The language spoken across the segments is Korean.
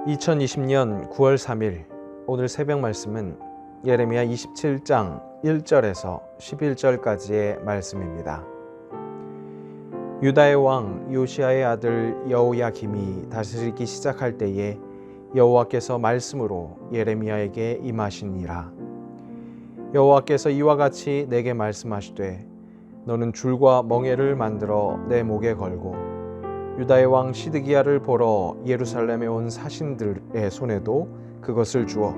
2020년 9월 3일 오늘 새벽 말씀은 예레미야 27장 1절에서 11절까지의 말씀입니다. 유다의 왕 요시야의 아들 여호야김이 다스리기 시작할 때에 여호와께서 말씀으로 예레미야에게 임하시니라. 여호와께서 이와 같이 내게 말씀하시되 너는 줄과 멍에를 만들어 내 목에 걸고 유다의 왕 시드기야를 보러 예루살렘에 온 사신들의 손에도 그것을 주어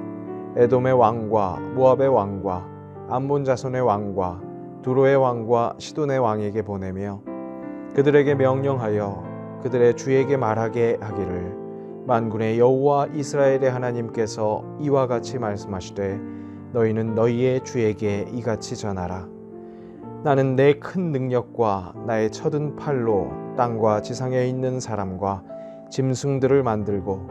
에돔의 왕과 모압의 왕과 암몬 자손의 왕과 두로의 왕과 시돈의 왕에게 보내며 그들에게 명령하여 그들의 주에게 말하게 하기를 만군의 여호와 이스라엘의 하나님께서 이와 같이 말씀하시되 너희는 너희의 주에게 이같이 전하라. 나는 내 큰 능력과 나의 쳐든 팔로 땅과 지상에 있는 사람과 짐승들을 만들고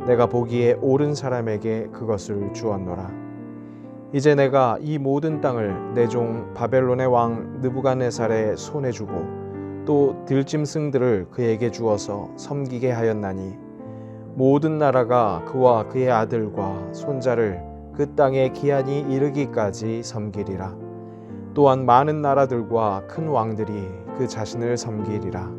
내가 보기에 옳은 사람에게 그것을 주었노라. 이제 내가 이 모든 땅을 내 종 바벨론의 왕 느부갓네살의 손에 주고 또 들짐승들을 그에게 주어서 섬기게 하였나니 모든 나라가 그와 그의 아들과 손자를 그 땅의 기한이 이르기까지 섬기리라. 또한 많은 나라들과 큰 왕들이 그 자신을 섬기리라.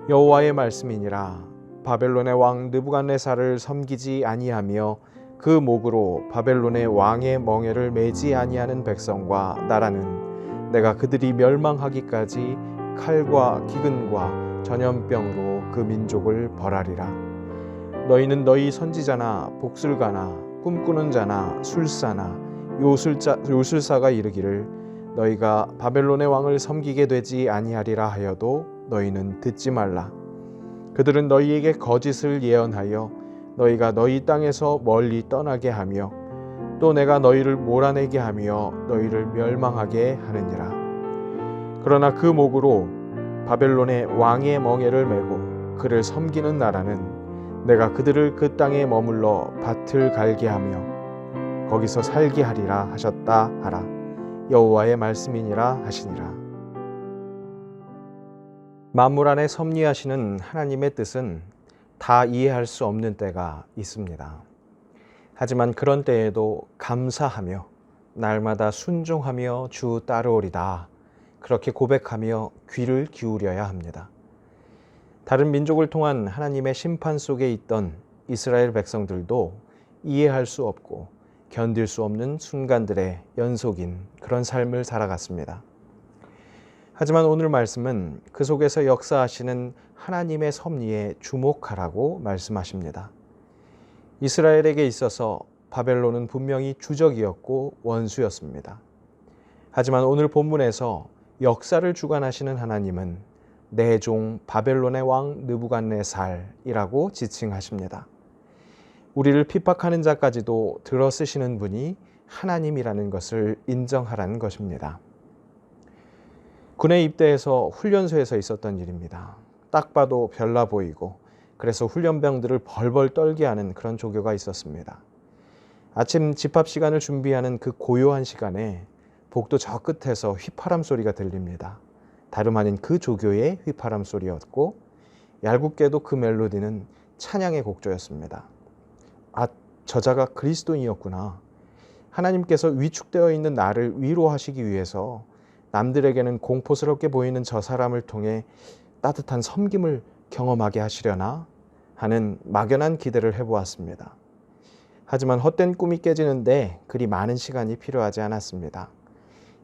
여호와의 말씀이니라. 바벨론의 왕 느부갓네살을 섬기지 아니하며 그 목으로 바벨론의 왕의 멍에를 매지 아니하는 백성과 나라는 내가 그들이 멸망하기까지 칼과 기근과 전염병으로 그 민족을 벌하리라. 너희는 너희 선지자나 복술가나 꿈꾸는 자나 술사나 요술사가 이르기를 너희가 바벨론의 왕을 섬기게 되지 아니하리라 하여도 너희는 듣지 말라. 그들은 너희에게 거짓을 예언하여 너희가 너희 땅에서 멀리 떠나게 하며 또 내가 너희를 몰아내게 하며 너희를 멸망하게 하느니라. 그러나 그 목으로 바벨론의 왕의 멍에를 메고 그를 섬기는 나라는 내가 그들을 그 땅에 머물러 밭을 갈게 하며 거기서 살게 하리라 하셨다 하라. 여호와의 말씀이니라 하시니라. 만물 안에 섭리하시는 하나님의 뜻은 다 이해할 수 없는 때가 있습니다. 하지만 그런 때에도 감사하며 날마다 순종하며 주 따르오리다. 그렇게 고백하며 귀를 기울여야 합니다. 다른 민족을 통한 하나님의 심판 속에 있던 이스라엘 백성들도 이해할 수 없고 견딜 수 없는 순간들의 연속인 그런 삶을 살아갔습니다. 하지만 오늘 말씀은 그 속에서 역사하시는 하나님의 섭리에 주목하라고 말씀하십니다. 이스라엘에게 있어서 바벨론은 분명히 주적이었고 원수였습니다. 하지만 오늘 본문에서 역사를 주관하시는 하나님은 내 종 바벨론의 왕 느부갓네살이라고 지칭하십니다. 우리를 핍박하는 자까지도 들어쓰시는 분이 하나님이라는 것을 인정하라는 것입니다. 군에 입대해서 훈련소에서 있었던 일입니다. 딱 봐도 별나 보이고 그래서 훈련병들을 벌벌 떨게 하는 그런 조교가 있었습니다. 아침 집합 시간을 준비하는 그 고요한 시간에 복도 저 끝에서 휘파람 소리가 들립니다. 다름 아닌 그 조교의 휘파람 소리였고 얄궂게도 그 멜로디는 찬양의 곡조였습니다. 아, 저자가 그리스도인이었구나. 하나님께서 위축되어 있는 나를 위로하시기 위해서 남들에게는 공포스럽게 보이는 저 사람을 통해 따뜻한 섬김을 경험하게 하시려나 하는 막연한 기대를 해보았습니다. 하지만 헛된 꿈이 깨지는데 그리 많은 시간이 필요하지 않았습니다.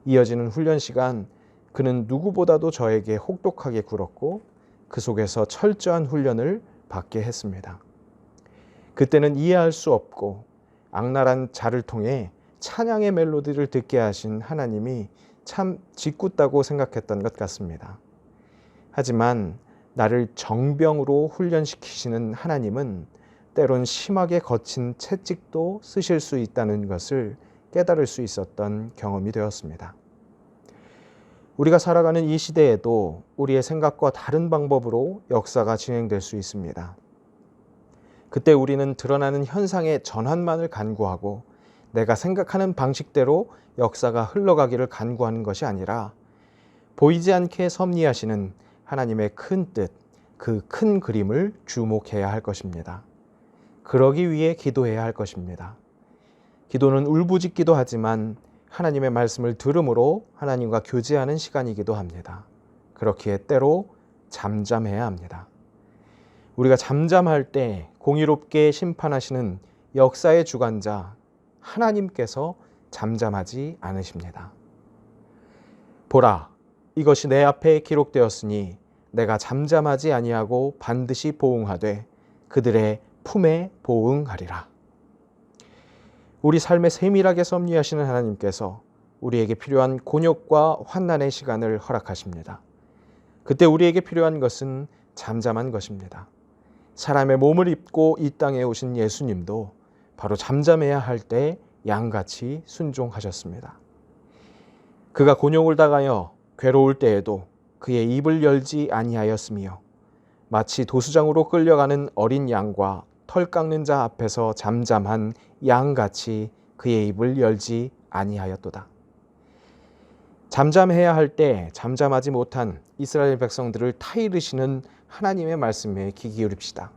이어지는 훈련 시간, 그는 누구보다도 저에게 혹독하게 굴었고 그 속에서 철저한 훈련을 받게 했습니다. 그때는 이해할 수 없고 악랄한 자를 통해 찬양의 멜로디를 듣게 하신 하나님이 참 짓궂다고 생각했던 것 같습니다. 하지만 나를 정병으로 훈련시키시는 하나님은 때론 심하게 거친 채찍도 쓰실 수 있다는 것을 깨달을 수 있었던 경험이 되었습니다. 우리가 살아가는 이 시대에도 우리의 생각과 다른 방법으로 역사가 진행될 수 있습니다. 그때 우리는 드러나는 현상의 전환만을 간구하고 내가 생각하는 방식대로 역사가 흘러가기를 간구하는 것이 아니라 보이지 않게 섭리하시는 하나님의 큰 뜻, 그 큰 그림을 주목해야 할 것입니다. 그러기 위해 기도해야 할 것입니다. 기도는 울부짖기도 하지만 하나님의 말씀을 들음으로 하나님과 교제하는 시간이기도 합니다. 그렇기에 때로 잠잠해야 합니다. 우리가 잠잠할 때 공의롭게 심판하시는 역사의 주관자 하나님께서 잠잠하지 않으십니다. 보라, 이것이 내 앞에 기록되었으니 내가 잠잠하지 아니하고 반드시 보응하되 그들의 품에 보응하리라. 우리 삶에 세밀하게 섭리하시는 하나님께서 우리에게 필요한 곤욕과 환난의 시간을 허락하십니다. 그때 우리에게 필요한 것은 잠잠한 것입니다. 사람의 몸을 입고 이 땅에 오신 예수님도 바로 잠잠해야 할 때 양같이 순종하셨습니다. 그가 곤욕을 당하여 괴로울 때에도 그의 입을 열지 아니하였으며 마치 도수장으로 끌려가는 어린 양과 털 깎는 자 앞에서 잠잠한 양같이 그의 입을 열지 아니하였도다. 잠잠해야 할 때 잠잠하지 못한 이스라엘 백성들을 타이르시는 하나님의 말씀에 귀 기울입시다.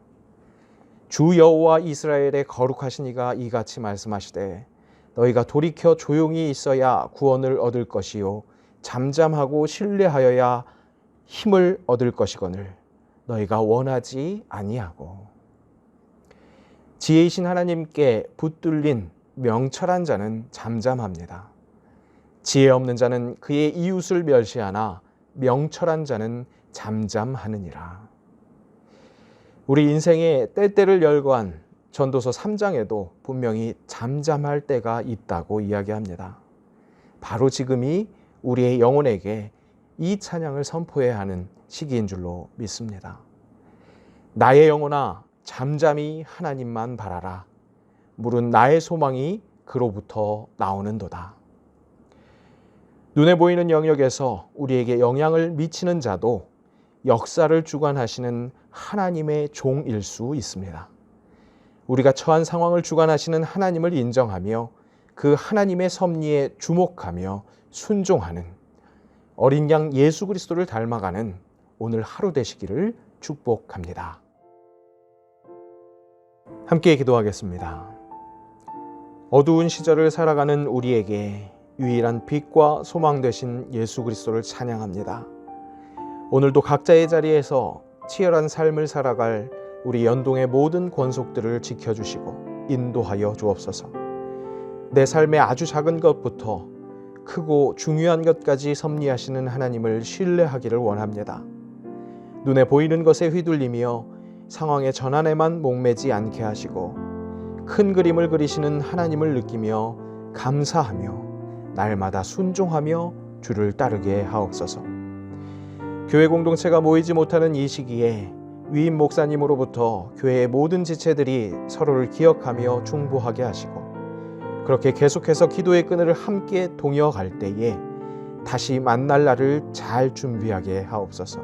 주 여호와 이스라엘의 거룩하신 이가 이같이 말씀하시되 너희가 돌이켜 조용히 있어야 구원을 얻을 것이요 잠잠하고 신뢰하여야 힘을 얻을 것이거늘 너희가 원하지 아니하고. 지혜이신 하나님께 붙들린 명철한 자는 잠잠합니다. 지혜 없는 자는 그의 이웃을 멸시하나 명철한 자는 잠잠하느니라. 우리 인생의 때때를 열거한 전도서 3장에도 분명히 잠잠할 때가 있다고 이야기합니다. 바로 지금이 우리의 영혼에게 이 찬양을 선포해야 하는 시기인 줄로 믿습니다. 나의 영혼아 잠잠히 하나님만 바라라. 물은 나의 소망이 그로부터 나오는도다. 눈에 보이는 영역에서 우리에게 영향을 미치는 자도 역사를 주관하시는 하나님의 종일 수 있습니다. 우리가 처한 상황을 주관하시는 하나님을 인정하며 그 하나님의 섭리에 주목하며 순종하는 어린 양 예수 그리스도를 닮아가는 오늘 하루 되시기를 축복합니다. 함께 기도하겠습니다. 어두운 시절을 살아가는 우리에게 유일한 빛과 소망 되신 예수 그리스도를 찬양합니다. 오늘도 각자의 자리에서 치열한 삶을 살아갈 우리 연동의 모든 권속들을 지켜주시고 인도하여 주옵소서. 내 삶의 아주 작은 것부터 크고 중요한 것까지 섭리하시는 하나님을 신뢰하기를 원합니다. 눈에 보이는 것에 휘둘리며 상황의 전환에만 목매지 않게 하시고 큰 그림을 그리시는 하나님을 느끼며 감사하며 날마다 순종하며 주를 따르게 하옵소서. 교회 공동체가 모이지 못하는 이 시기에 위임 목사님으로부터 교회의 모든 지체들이 서로를 기억하며 중보하게 하시고 그렇게 계속해서 기도의 끈을 함께 동여갈 때에 다시 만날 날을 잘 준비하게 하옵소서.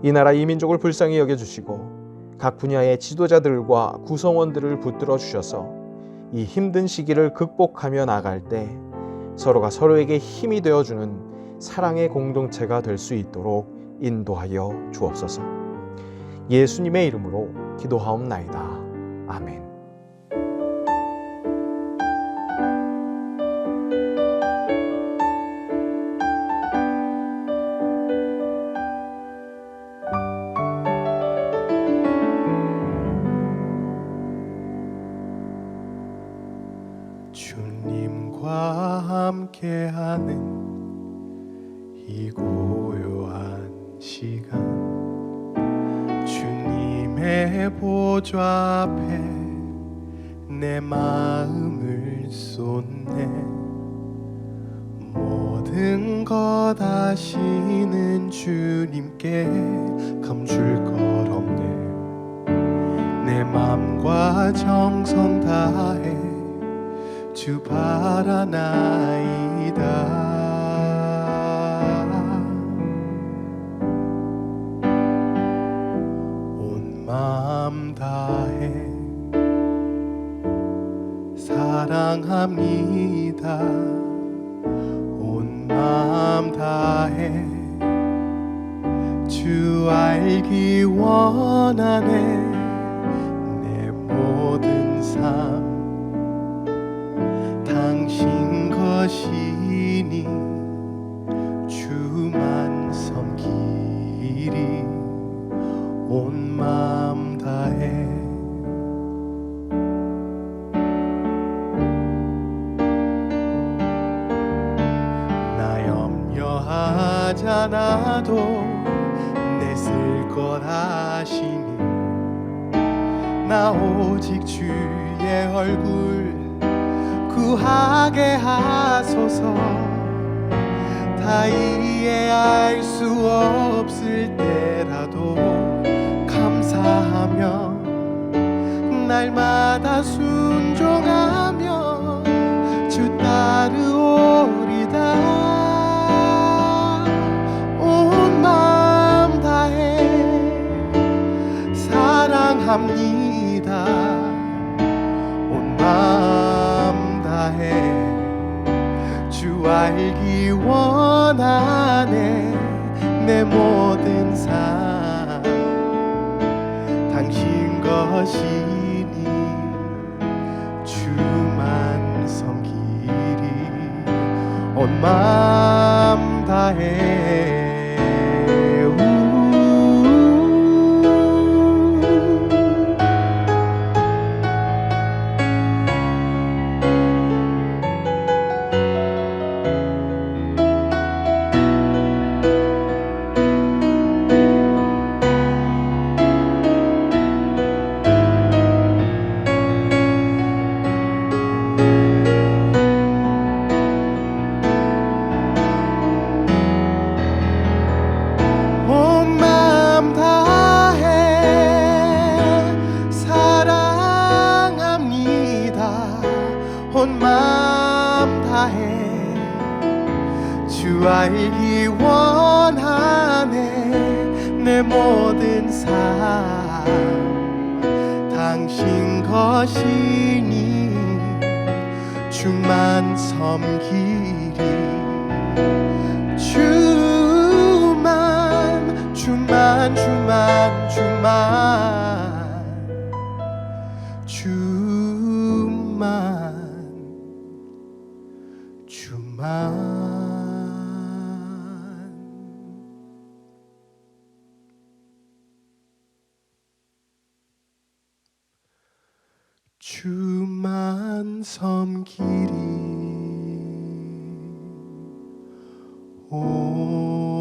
이 나라 이 민족을 불쌍히 여겨주시고 각 분야의 지도자들과 구성원들을 붙들어 주셔서 이 힘든 시기를 극복하며 나갈 때 서로가 서로에게 힘이 되어주는 사랑의 공동체가 될 수 있도록 인도하여 주옵소서. 예수님의 이름으로 기도하옵나이다. 아멘. 주님과 함께하는 이 고요한 시간 주님의 보좌 앞에 내 마음을 쏟네. 모든 것 아시는 주님께 감출 것 없네. 내 맘과 정성 다해 주 바라나이다. 온 마음 다해 사랑합니다. 온 마음 다해 주 알기 원하네. 내 삶 당신 것이니 주만 섬기리 온 마음 다해 나 염려하지 않아도 내 쓸 것 아시니 나 오직 주의 얼굴 구하게 하소서 다 이해할 수 없을 때라도 감사하며 날마다 순종하며 주 따르오리다 온 마음 다해 사랑합니다 온 마음 다해 주 알기 원하네 내 모든 삶 당신 것이니 주만 섬기리 온 마음 다해 온 마음 다해 주 알기 원하네 내 모든 삶 당신 것이니 주만 섬기리 주만 주만 주만 주만 주만 주만 주만 섬기리 오